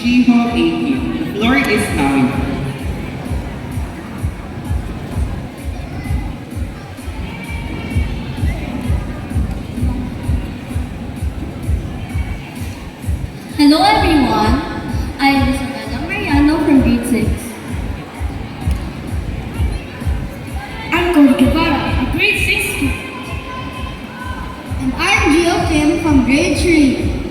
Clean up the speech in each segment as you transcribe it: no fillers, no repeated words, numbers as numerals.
Hall 18. The floor is now yours. Hello everyone, I am Isabella Mariano from grade 6. I'm Cody Guevara, a grade 6 student. And I'm Gio Kim from grade 3.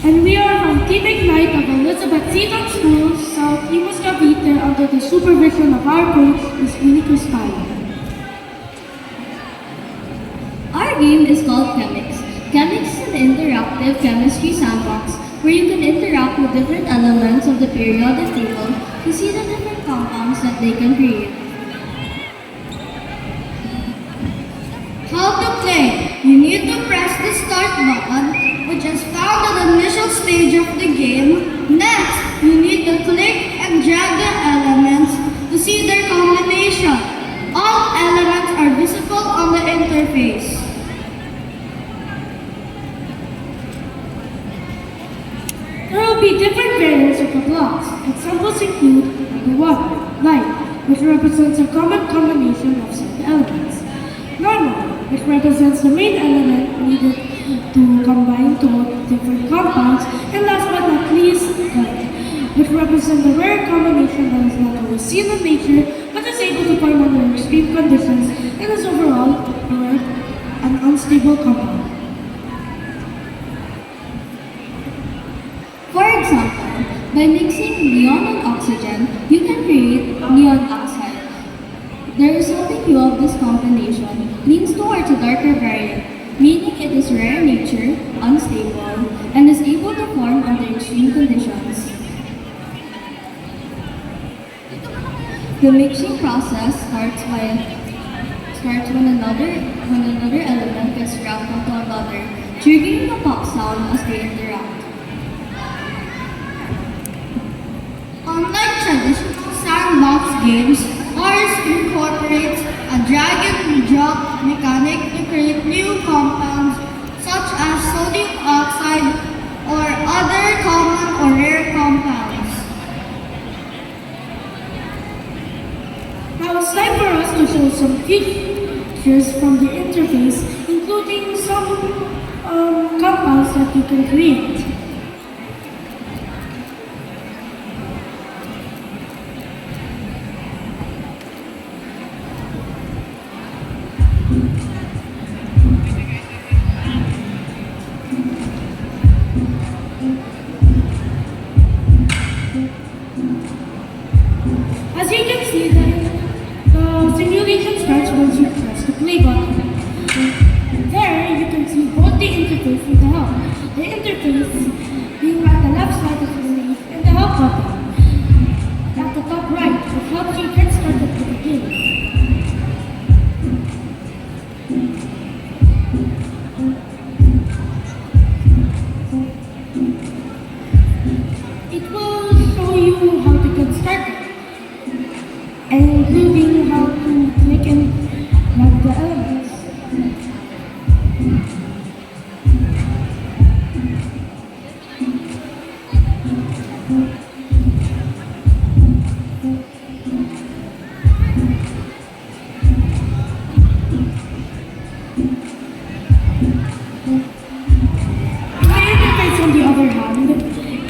And we are from Team Ignite of Elizabeth Seton School, South Imus Cavite, under the supervision of our coach, Ms. Winnie Cristalo. Our game is called CHEMIX. CHEMIX is an interactive chemistry sandbox where you can interact with different elements of the periodic table to see the different compounds that they can create. How to play? You need to press the start button, which is found at the initial stage of the game. Next, you need to click and drag the elements to see their combination. All elements are visible on the interface. There will be different variants of the blocks. Examples include number 1, light, which represents a common combination of some elements. Normal, which represents the main element needed to combine two different compounds. And last but not least, light, which represents a rare combination that is not always seen in nature, but is able to form under extreme conditions and is overall an unstable compound. For example, by mixing neon and oxygen, you can create neon oxide. The resulting hue of this combination leans towards a darker variant, meaning it is rare in nature, unstable, and is able to form under extreme conditions. The mixing process starts when another element gets wrapped onto another, triggering a pop sound as they interact. Unlike traditional sandbox games, ours incorporates a drag and drop mechanic to create new compounds such as sodium oxide or other common or rare compounds. Now it's time for us to show some features from the interface, including some compounds that you can create. As you can see, the simulation starts once you press the play button. There, you can see both the interface and the help. The interface being at the left side of the screen and the help button at the top right, which helps you get started with the game. It will show you how to get started, including how to click and drag the elements. The interface, on the other hand,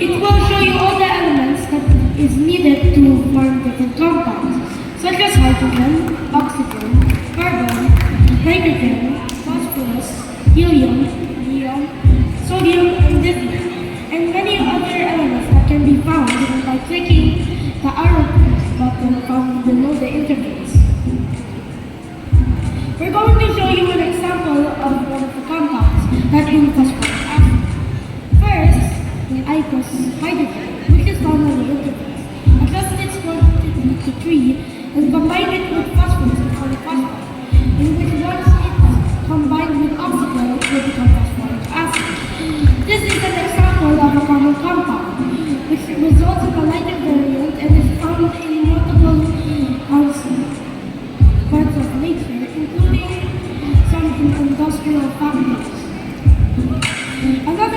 it will show you all the elements that is needed to form different compounds, such as hydrogen, oxygen, carbon, nitrogen, phosphorus, helium, neon, sodium, and lithium, and many other elements that can be found by clicking the arrow button found below the interface. We're going to show you an example of one of the compounds that in phosphoric acid. First, I press hydrogen, which is found on the interface. Adjust its quantity to 3 and combine it with phosphorus to form phosphorus, in which once it's combined with oxygen, it will become phosphoric acid. This is an example of a common compound, which results in a lighter variant and is found in multiple parts of nature, including some in industrial factories. Another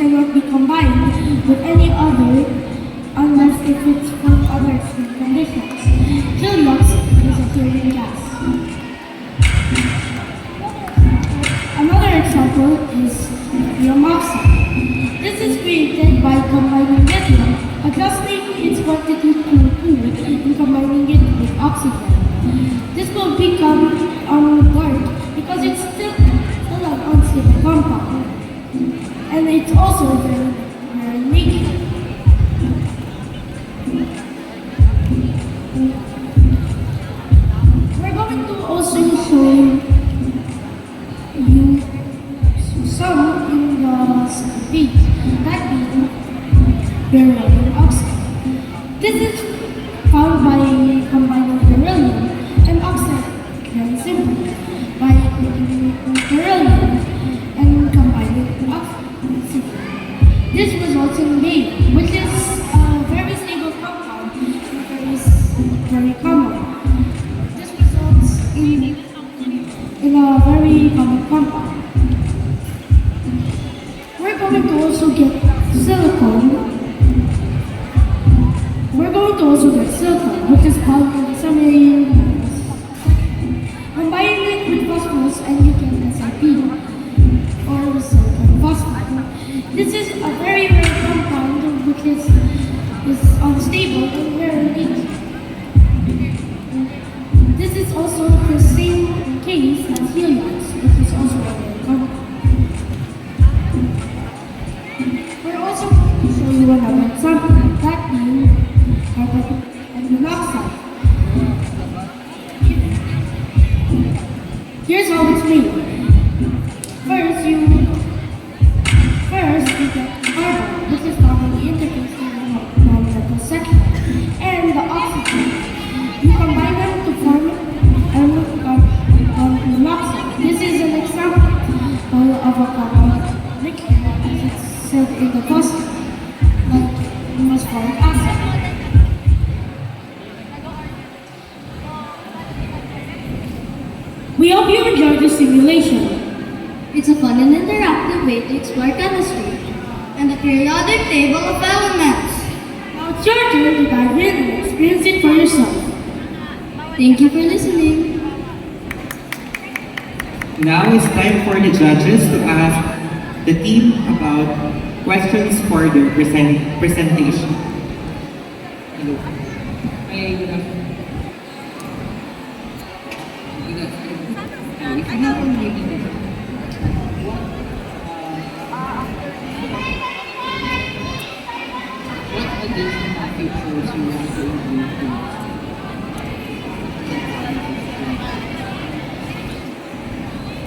cannot be combined with any other unless if it's from other extreme conditions. Heliox is a clearing gas. Another example is lithium oxide. This is created by combining lithium, adjusting its quantity to 2 and combining it with oxygen. This will become dark because it's still an unstable compound. And it's also very, very naked. We're going to also show you some in the state, that being beryllium oxide. This is found by combining beryllium and oxide very simply by taking beryllium and combining oxygen. This results in barium, which is a very stable compound and very common. This results in a very common compound. We're going to also get silicon. We're going to also get silicon, which is found in some areas. Combine it with phosphorus and you get SiP, or silicon phosphide. This is a very rare compound which is unstable and very weak. This is also the same case as heliox, which is also a rare compound. We're also going to show you another example, that being carbon monoxide. Here's how it's made. First, you get carbon, which is found on the interface of the non-metal section, and the oxygen. You combine them to form carbon monoxide. This is an example of a carbon liquid, as it's said in the phosphate, like phosphoric acid. We hope you enjoyed this simulation. It's a fun and interactive way to explore chemistry. And the periodic table of elements. Now it's your turn to dive in and experience it for yourself. Thank you for listening. Now it's time for the judges to ask the team about questions for their presentation. Hello. Hi, good afternoon. Good afternoon. If you have a meeting, what additional features you want to include?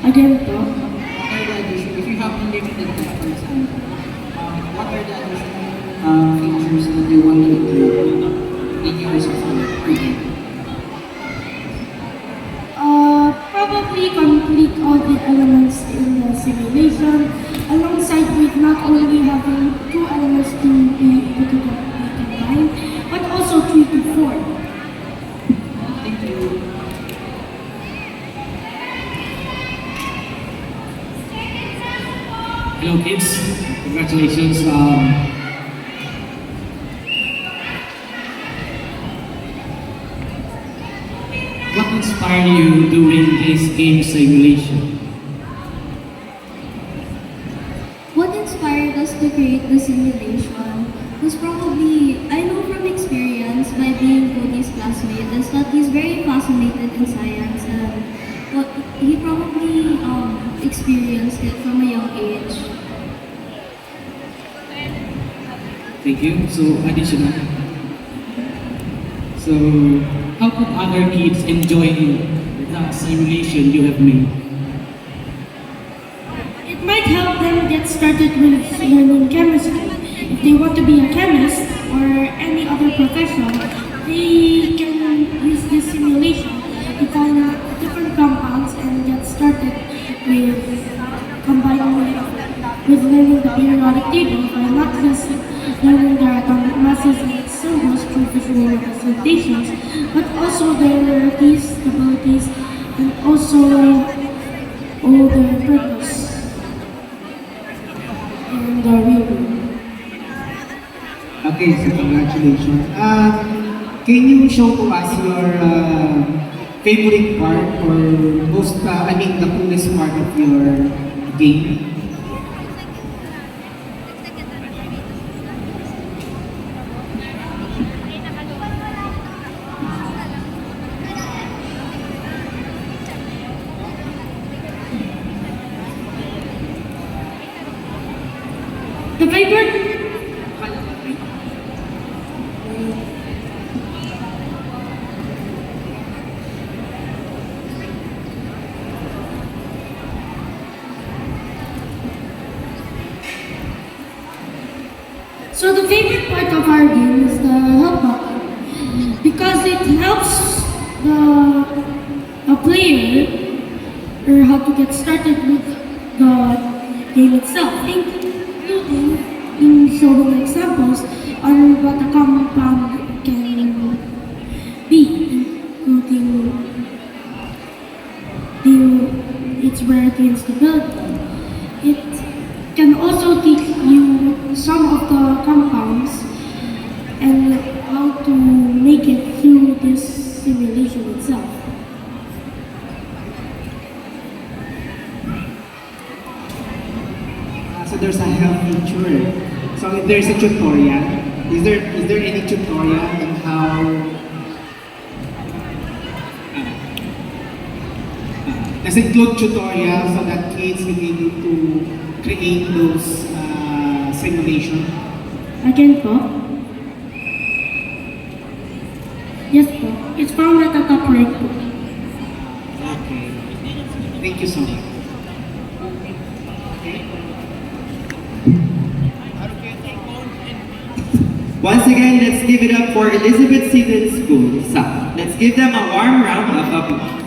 Again po, What are the additional, if you have unlimited time, for example, what are the additional features that you want to include in your software review? probably complete all the elements in the simulation, alongside with not only having 2 elements to be able to be combined, but also 3 to 4. Thank you. Hello kids, congratulations. What inspired you doing this game simulation? What inspired us to create the simulation was probably, I know from experience by being Cody's classmate, is that he's very fascinated in science and what he probably experienced it from a young age. Thank you. So additional. So how could other kids enjoy the simulation you have made? It might help them get started with learning chemistry. If they want to be a chemist or any other profession, they can use this simulation to find out different compounds and get started with combining with learning the periodic table, by not just learning their atomic masses and its symbols through visual representations, but also their rarities, stabilities, and also their purpose in the real world. Okay, so congratulations. Can you show to us your favorite part or most, the coolest part of your game? The favorite So the favorite part of our game is the help button because it helps the player or how to get started with the game itself, including in showing examples on what a compound can be, including its rarity and stability. It can also teach you some of the compounds and how to make it through this simulation itself. So there's a help feature. So if there's a tutorial, is there any tutorial on how does it include tutorials so that kids will be able to create those simulation? Again po? Yes po. It's found at the top right po. Okay. Thank you so much. Once again, let's give it up for Elizabeth Seaton School. So, let's give them a warm round of applause.